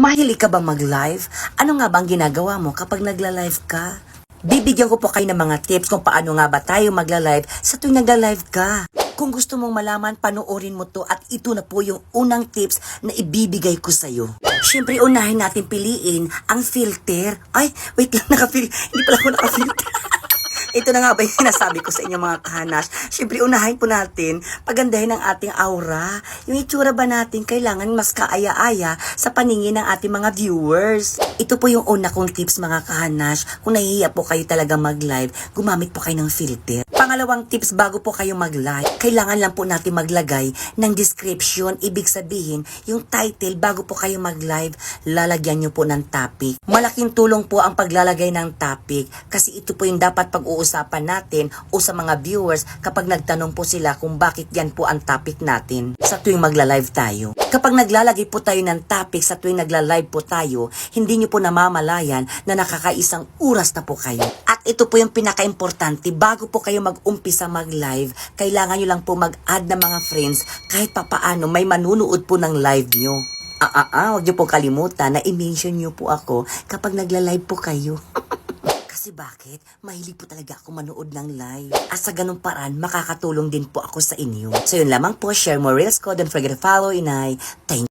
Mahilig ka bang mag-live? Ano nga bang ginagawa mo kapag nagla-live ka? Bibigyan ko po kayo ng mga tips kung paano nga ba tayo magla-live sa tuwing nagla-live ka. Kung gusto mong malaman, panoorin mo to at ito na po yung unang tips na ibibigay ko sa'yo. Siyempre, unahin natin piliin ang filter. Ay, wait lang, hindi pala ako naka-filter. Ito na nga ba yung sinasabi ko sa inyo mga kahanas? Siyempre, unahin po natin, pagandahin ang ating aura. Yung itsura ba natin kailangan mas kaaya-aya sa paningin ng ating mga viewers? Ito po yung una kong tips mga kahanas. Kung nahihiya po kayo talaga mag-live, gumamit po kayo ng filter. Pangalawang tips bago po kayo mag-live, kailangan lang po natin maglagay ng description. Ibig sabihin, yung title bago po kayo mag-live, lalagyan nyo po ng topic. Malaking tulong po ang paglalagay ng topic kasi ito po yung dapat pag-uusapan natin o sa mga viewers kapag nagtanong po sila kung bakit yan po ang topic natin sa tuwing magla-live tayo. Kapag naglalagay po tayo ng topic sa tuwing nagla-live po tayo, hindi nyo po namamalayan na nakakaisang oras na po kayo. At ito po yung pinaka-importante, bago po kayo mag-umpisa mag-live, kailangan nyo lang po mag-add ng mga friends kahit papaano may manunood po ng live nyo. Huwag nyo po kalimutan na i-mention nyo po ako kapag nagla-live po kayo. Kasi bakit? Mahilig po talaga ako manood ng live. At sa ganung paraan, makakatulong din po ako sa inyo. So yun lamang po, share more reels ko. Don't forget to follow, Inay. Thank you.